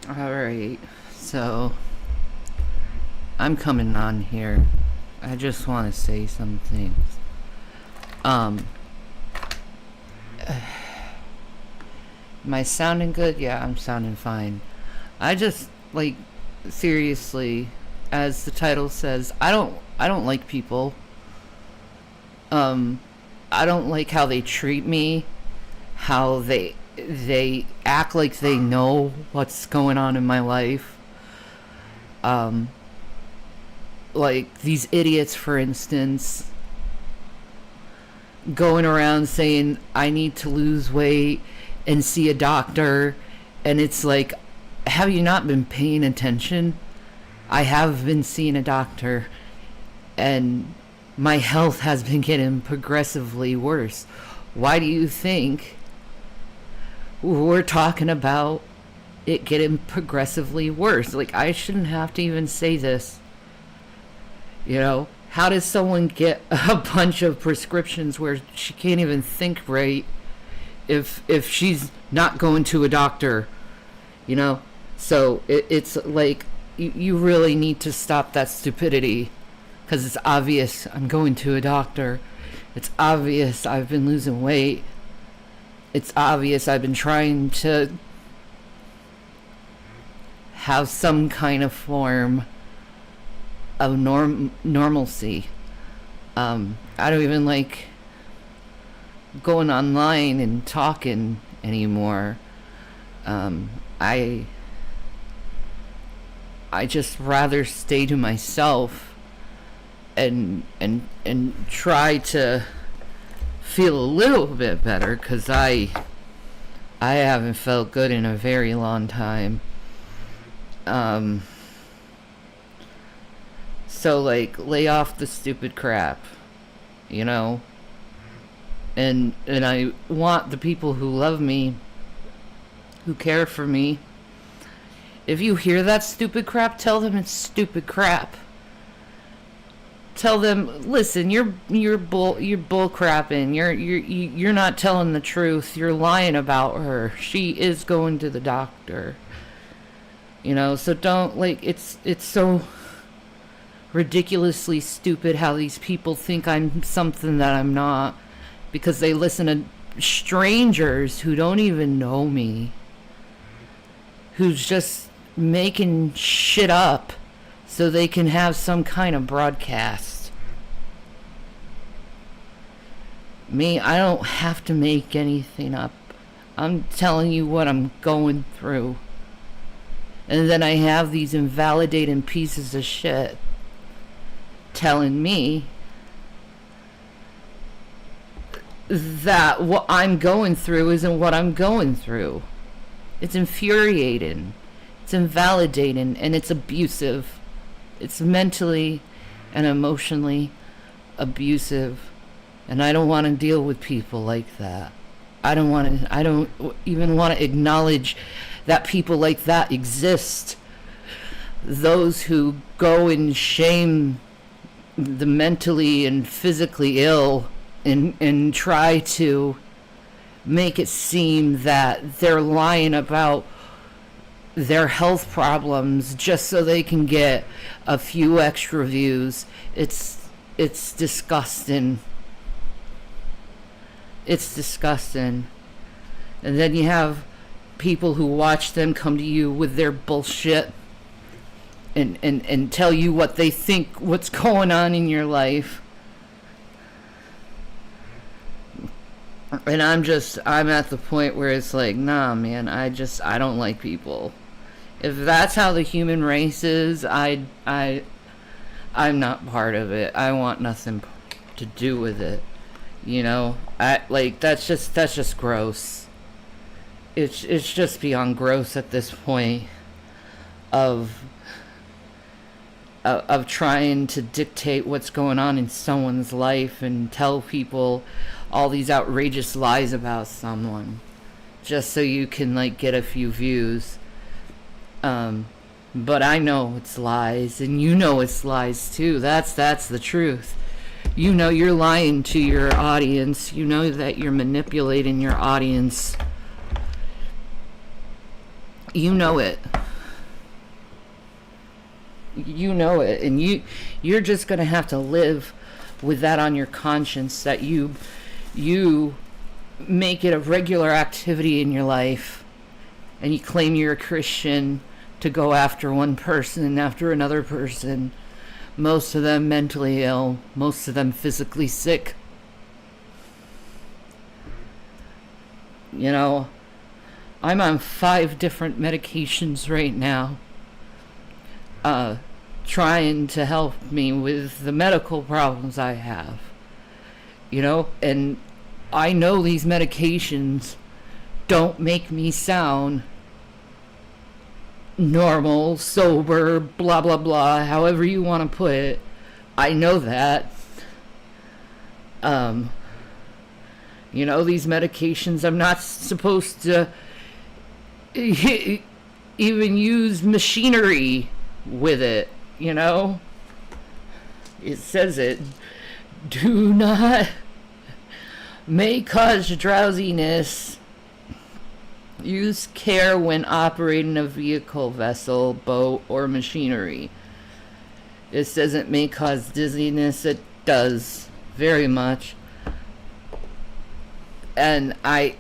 Alright, so I'm coming on here. I just want to say some things. Um, am I sounding good? Yeah, I'm sounding fine. I just, like, seriously, as the title says, I don't like people. Um, I don't like how they treat me, how they act like they know what's going on in my life. Um, like these idiots, for instance, going around saying I need to lose weight and see a doctor, and it's like, have you not been paying attention? I have been seeing a doctor, and my health has been getting progressively worse. Why do you think we're talking about it getting progressively worse? Like, I shouldn't have to even say this. You know, how does someone get a bunch of prescriptions where she can't even think right if she's not going to a doctor? You know, so it's like you really need to stop that stupidity, because it's obvious I'm going to a doctor. It's obvious I've been losing weight. It's obvious I've been trying to have some kind of form of normalcy. I don't even like going online and talking anymore. Um, I I just rather stay to myself and try to feel a little bit better, because I haven't felt good in a very long time. Um, so like, lay off the stupid crap, you know. And I want the people who love me, who care for me. If you hear that stupid crap, tell them it's stupid crap. Tell them, listen, you're bull crapping. You're not telling the truth. You're lying about her. She is going to the doctor. You know, so don't, like, it's so ridiculously stupid how these people think I'm something that I'm not, because they listen to strangers who don't even know me, who's just making shit up so they can have some kind of broadcast. Me, I don't have to make anything up. I'm telling you what I'm going through. And then I have these invalidating pieces of shit telling me that what I'm going through isn't what I'm going through. It's infuriating. It's invalidating, and it's abusive. It's mentally and emotionally abusive, and I don't want to deal with people like that. I don't even want to acknowledge that people like that exist. Those who go and shame the mentally and physically ill, and try to make it seem that they're lying about their health problems just so they can get a few extra views. It's disgusting. It's disgusting. And then you have people who watch them come to you with their bullshit and tell you what they think, what's going on in your life. And I'm at the point where it's like, nah, man, I don't like people. If that's how the human race is, I'm not part of it. I want nothing to do with it. You know, that's just gross. It's just beyond gross at this point of trying to dictate what's going on in someone's life and tell people all these outrageous lies about someone just so you can, like, get a few views. But I know it's lies, and you know it's lies too. That's the truth. You know you're lying to your audience. You know that you're manipulating your audience. You know it. You know it, and you're just going to have to live with that on your conscience, that you make it a regular activity in your life, and you claim you're a Christian to go after one person after another person, most of them mentally ill, most of them physically sick. You know, I'm on 5 different medications right now, trying to help me with the medical problems I have. You know, and I know these medications don't make me sound normal, sober, blah, blah, blah, however you want to put it. I know that. You know, these medications, I'm not supposed to even use machinery with it, you know? It says it. Do not may cause drowsiness. Use care when operating a vehicle, vessel, boat, or machinery. It says it may cause dizziness. It does, very much. And I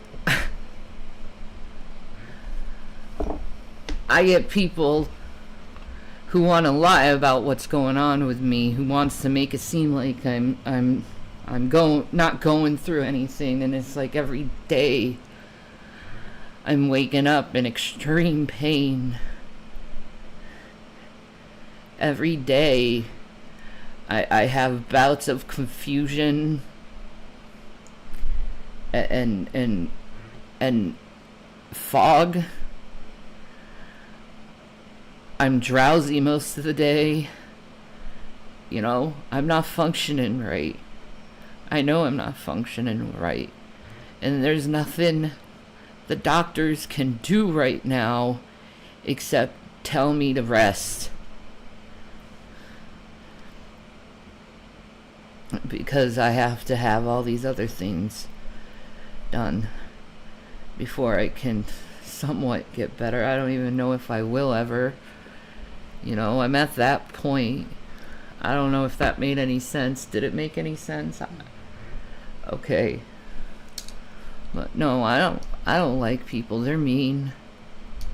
get people who want to lie about what's going on with me, who wants to make it seem like I'm not going through anything, and it's like every day I'm waking up in extreme pain. Every day I have bouts of confusion and fog. I'm drowsy most of the day. You know, I'm not functioning right. I know I'm not functioning right. And there's nothing the doctors can do right now except tell me to rest. Because I have to have all these other things done before I can somewhat get better. I don't even know if I will ever. You know, I'm at that point. I don't know if that made any sense. Did it make any sense? Okay. But no, I don't like people. They're mean.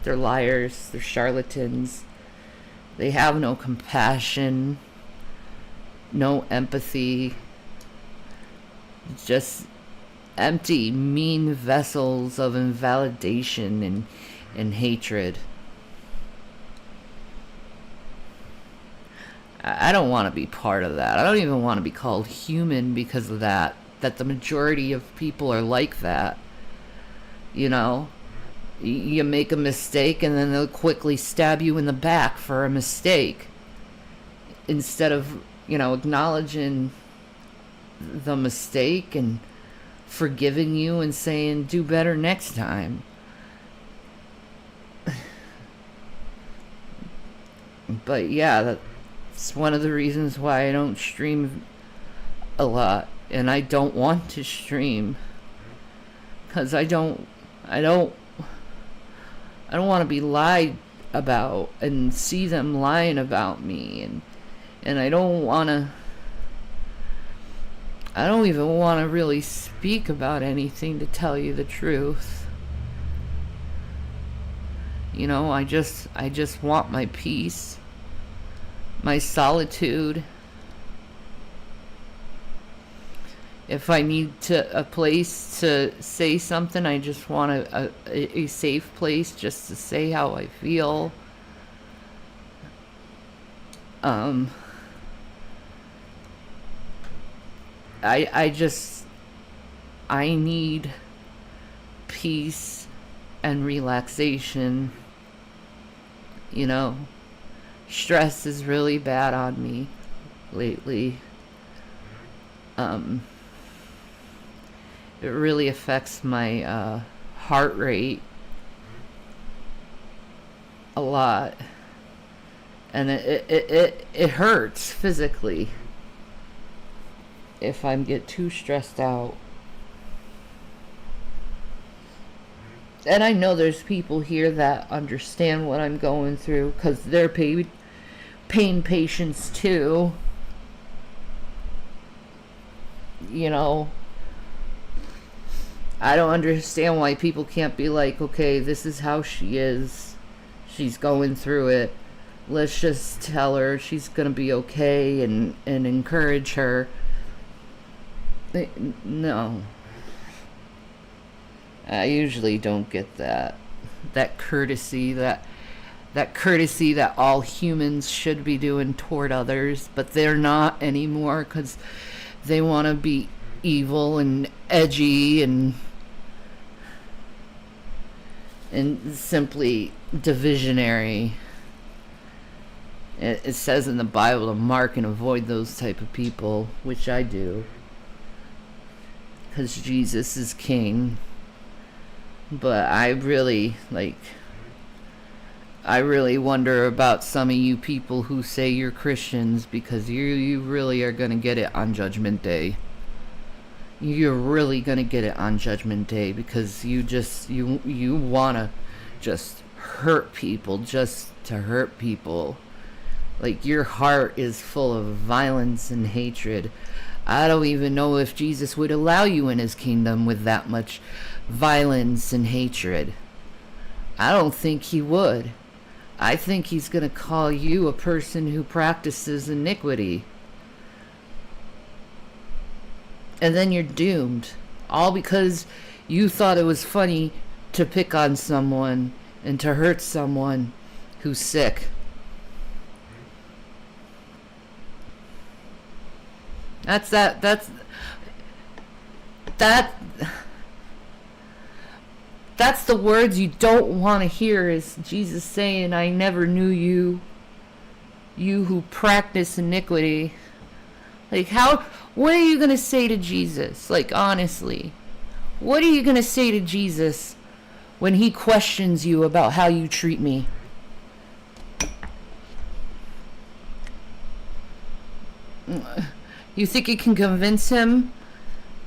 They're liars. They're charlatans. They have no compassion, no empathy. Just empty, mean vessels of invalidation and hatred. I don't want to be part of that. I don't even want to be called human because of that. That the majority of people are like that. You know? You make a mistake and then they'll quickly stab you in the back for a mistake. Instead of, you know, acknowledging the mistake and forgiving you and saying, do better next time. But yeah, that's one of the reasons why I don't stream a lot. And I don't want to stream. Because I don't want to be lied about and see them lying about me. And I don't even want to really speak about anything, to tell you the truth. You know, I just want my peace, my solitude. If I need a place to say something, I just want a safe place just to say how I feel. I need peace and relaxation. You know, stress is really bad on me lately. It really affects my heart rate a lot, and it hurts physically if I get too stressed out. And I know there's people here that understand what I'm going through, because they're paid pain patients too. You know, I don't understand why people can't be like, okay, this is how she is. She's going through it. Let's just tell her she's going to be okay and encourage her. No. I usually don't get that. That courtesy that all humans should be doing toward others, but they're not anymore because they want to be evil and edgy and simply divisionary. It says in the Bible to mark and avoid those type of people, which I do, because Jesus is king. But I really wonder about some of you people who say you're Christians, because you really are going to get it on Judgment Day. You're really going to get it on Judgment Day, because you want to just hurt people just to hurt people. Like, your heart is full of violence and hatred. I don't even know if Jesus would allow you in his kingdom with that much violence and hatred. I don't think he would. I think he's going to call you a person who practices iniquity. And then you're doomed. All because you thought it was funny to pick on someone and to hurt someone who's sick. That's the words you don't want to hear, is Jesus saying, I never knew you, you who practice iniquity. Like, what are you going to say to Jesus? Like, honestly, what are you going to say to Jesus when he questions you about how you treat me? You think you can convince him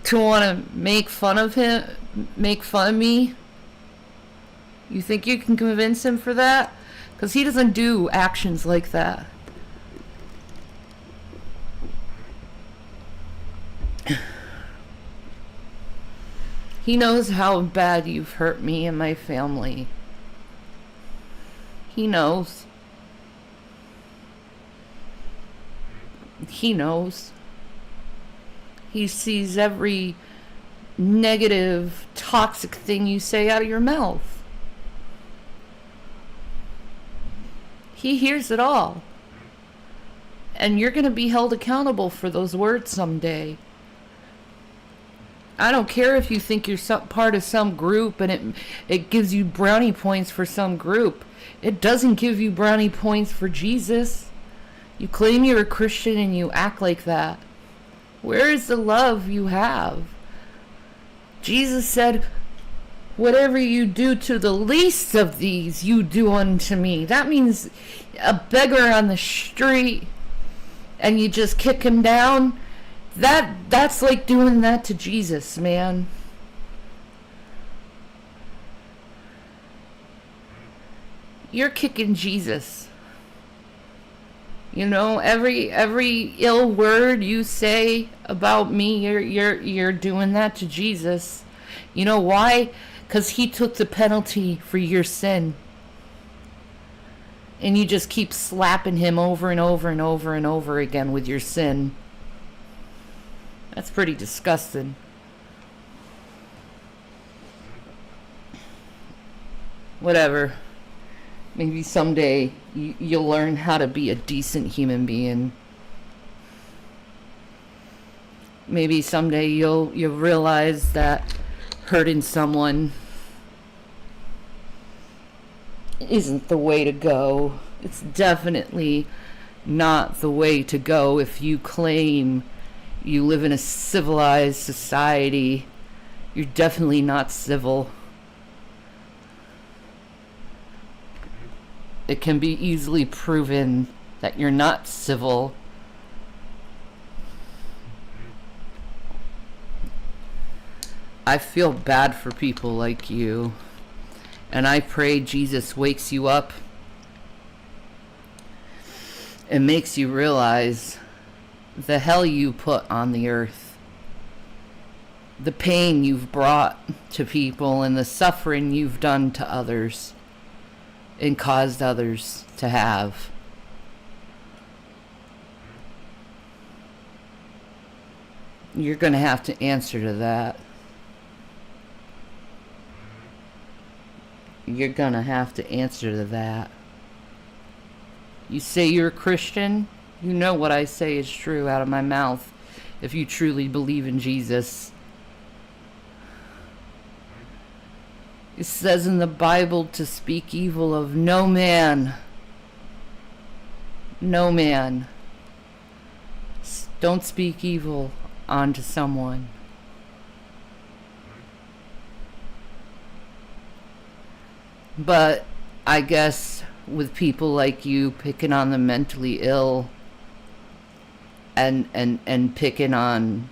to want to make fun of me? You think you can convince him for that? Because he doesn't do actions like that. He knows how bad you've hurt me and my family. He knows. He knows. He sees every negative, toxic thing you say out of your mouth. He hears it all. And you're going to be held accountable for those words someday. I don't care if you think you're part of some group and it gives you brownie points for some group. It doesn't give you brownie points for Jesus. You claim you're a Christian and you act like that. Where is the love you have? Jesus said, whatever you do to the least of these, you do unto me. That means a beggar on the street and you just kick him down. That's like doing that to Jesus, man. You're kicking Jesus. You know, every ill word you say about me, you're doing that to Jesus. You know why? Because he took the penalty for your sin. And you just keep slapping him over and over and over and over again with your sin. That's pretty disgusting. Whatever. Maybe someday you'll learn how to be a decent human being. Maybe someday you'll realize that hurting someone isn't the way to go. It's definitely not the way to go if you claim you live in a civilized society. You're definitely not civil. It can be easily proven that you're not civil. I feel bad for people like you. And I pray Jesus wakes you up It makes you realize the hell you put on the earth, the pain you've brought to people, and the suffering you've done to others and caused others to have. You're going to have to answer to that. You're going to have to answer to that. You say you're a Christian, you know what I say is true out of my mouth if you truly believe in Jesus. It says in the Bible to speak evil of no man. No man. Don't speak evil onto someone. But I guess with people like you picking on the mentally ill and picking on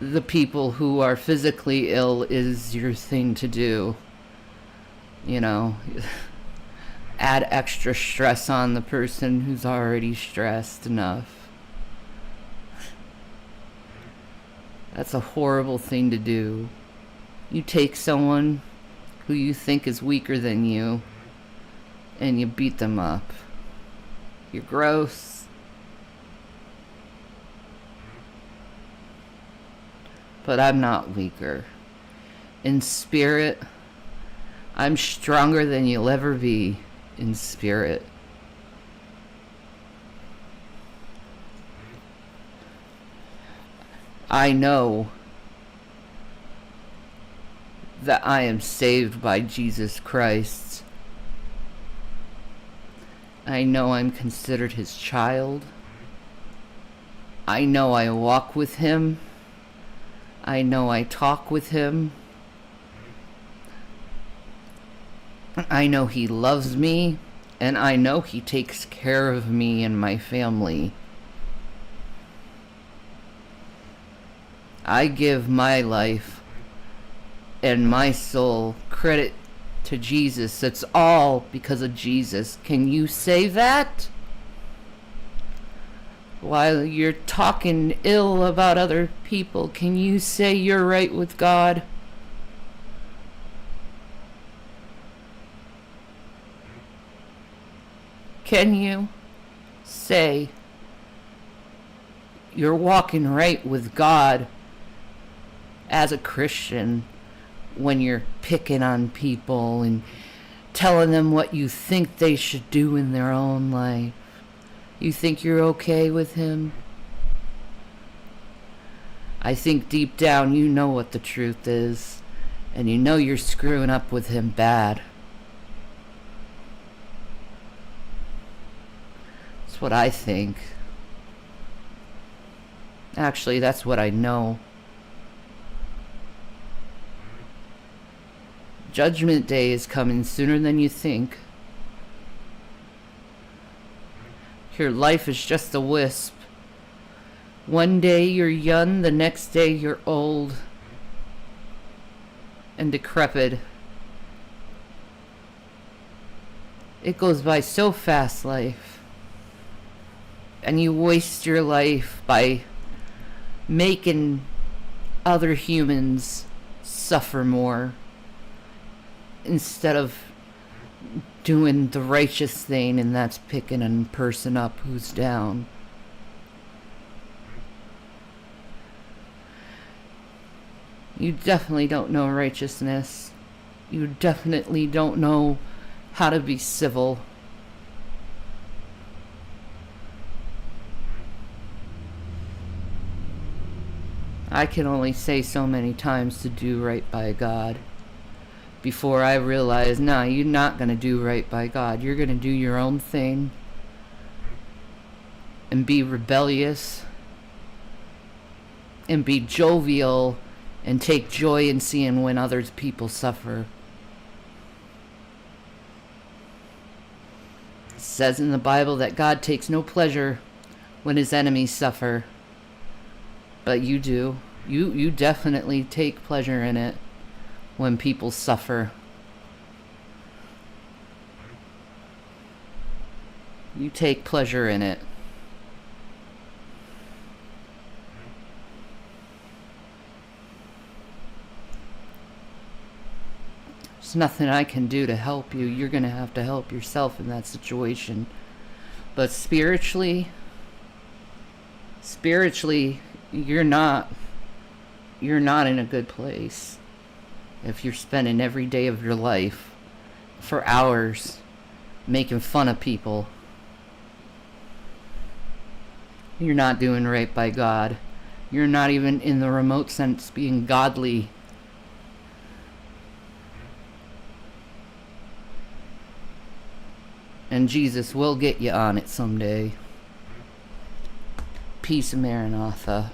the people who are physically ill is your thing to do. You know, add extra stress on the person who's already stressed enough. That's a horrible thing to do. You take someone who you think is weaker than you and you beat them up. You're gross. But I'm not weaker. In spirit, I'm stronger than you'll ever be in spirit. I know that I am saved by Jesus Christ. I know I'm considered his child. I know I walk with him. I know I talk with him. I know he loves me, and I know he takes care of me and my family. I give my life and my soul credit to Jesus. It's all because of Jesus. Can you say that? While you're talking ill about other people, can you say you're right with God? Can you say you're walking right with God as a Christian when you're picking on people and telling them what you think they should do in their own life? You think you're okay with him? I think deep down you know what the truth is, and you know you're screwing up with him bad. That's what I think. Actually, that's what I know. Judgment Day is coming sooner than you think. Your life is just a wisp. One day you're young, the next day you're old and decrepit. It goes by so fast, life. And you waste your life by making other humans suffer more instead of doing the righteous thing, and that's picking a person up who's down. You definitely don't know righteousness. You definitely don't know how to be civil. I can only say so many times to do right by God before I realize, nah, you're not going to do right by God. You're going to do your own thing and be rebellious and be jovial and take joy in seeing when other people suffer. It says in the Bible that God takes no pleasure when his enemies suffer. But you do. You definitely take pleasure in it when people suffer. You take pleasure in it. There's nothing I can do to help you. You're going to have to help yourself in that situation. But spiritually, you're not in a good place if you're spending every day of your life for hours making fun of people. You're not doing right by God. You're not even in the remote sense being godly. And Jesus will get you on it someday. Peace, Maranatha.